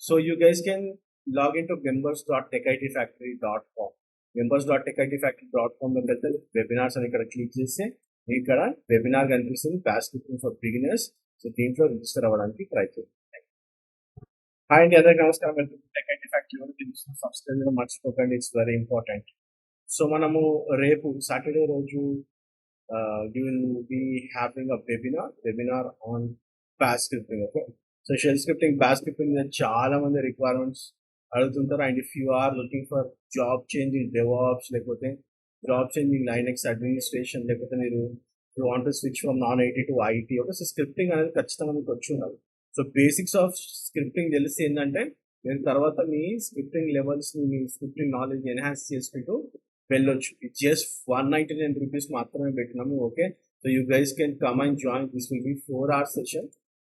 So you guys can log into members.techitfactory.com. members.techitfactory.com లో వెళ్తే webinars అని ఇక్కడ క్లిక్ చేస్తే ఇక్కడ వెబినార్ కనిపిస్తుంది pass scripting for beginners. So దీంట్లో రిజిస్టర్ అవ్వడానికి ట్రై చేయండి. హాయ్ అండి, అందరికీ నమస్కారం. Welcome to tech IT factory. Subscribe చేయడం మర్చిపోకండి, ఇట్స్ వెరీ ఇంపార్టెంట్. సో మనము రేపు సాటర్డే రోజు you will be having a webinar on bash scripting. Okay, so shell scripting, bash scripting మీద చాలా మంది రిక్వైర్మెంట్స్ అడుగుతుంటారు. And if you are looking for job change in DevOps, లేకపోతే job change in Linux administration, లేకపోతే మీరు want to switch from non IT to IT. Okay, so scripting అనేది ఖచ్చితంగా మీకు వచ్చి ఉండాలి. సో బేసిక్స్ ఆఫ్ స్క్రిప్టింగ్ తెలిసి ఏంటంటే నేను తర్వాత మీ స్క్రిప్టింగ్ లెవెల్స్, మీ స్క్రిప్టింగ్ నాలెడ్జ్ ఎన్హాన్స్ చేసుకుంటూ వెళ్ళొచ్చు. ఇట్ జస్ట్ 199 రూపీస్ మాత్రమే పెట్టినాము. Okay, so you guys can come and join. This will be 4 hours session,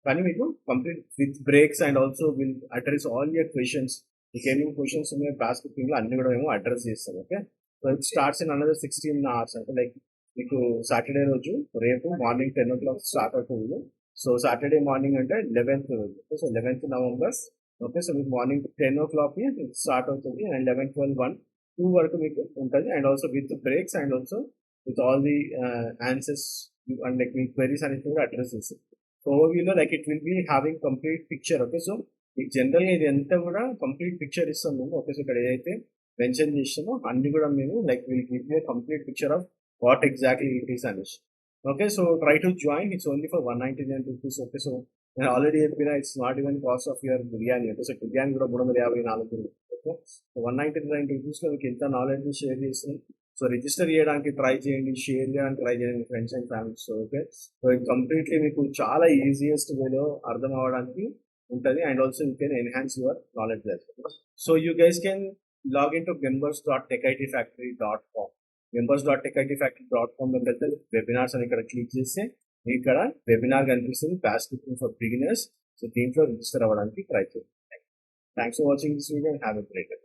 కానీ మీకు complete with breaks and also will address all your questions. మీకు ఏమేమి questions ఉన్నాయో బాష్ స్క్రిప్టింగ్ లో అన్ని కూడా మేము అడ్రస్ చేస్తాం. Okay, so it starts in another 16 hours. అంటే లైక్ మీకు సాటర్డే రోజు రేపు మార్నింగ్ 10 o'clock స్టార్ట్ అవుతుంది. సో సాటర్డే మార్నింగ్ అంటే 11th రోజు. Okay, so 11th November. Okay, so మీకు మార్నింగ్ 10 o'clock స్టార్ట్ అవుతుంది అండ్ 11, 12, 1, 2 వరకు మీకు ఉంటుంది. And also with breaks and also with all the answers and like మీ క్వెరీస్ అనేది కూడా అడ్రస్ చేస్తుంది. సో ఓవర్వ్యూలో like it will be having complete picture. Okay, so మీకు జనరల్గా ఇది అంతా కూడా కంప్లీట్ పిక్చర్ ఇస్తాం మేము. ఓకే, సో ఇక్కడ ఏదైతే మెన్షన్ చేస్తామో అన్ని కూడా మేము like will give you complete picture of what exactly it is అనేసి. Okay, so try to join. It's only for 199 rupees. Okay, so నేను ఆల్రెడీ చెప్పిన it's not even cost of your biryani. Okay, so biryani కూడా 354. Okay, so 199 రూపీస్లో మీకు ఎంత knowledge share చేస్తుంది. సో register చేయడానికి ట్రై చేయండి, షేర్ చేయడానికి ట్రై చేయండి friends and families. Okay, so ఇది కంప్లీట్లీ మీకు చాలా ఈజియెస్ట్ వేలో అర్థం అవ్వడానికి ఉంటుంది. And also you can enhance your knowledge. So you guys can log in to members.techitfactory.com. members.techitfactory.com లో వెళ్తే వెబినార్స్ అని ఇక్కడ క్లిక్ చేస్తే ఇక్కడ వెబినార్ కనిపిస్తుంది pass scripting for beginners. So దీంట్లో రిజిస్టర్ అవ్వడానికి ట్రై చేయండి. Thanks for watching this video and have a great day.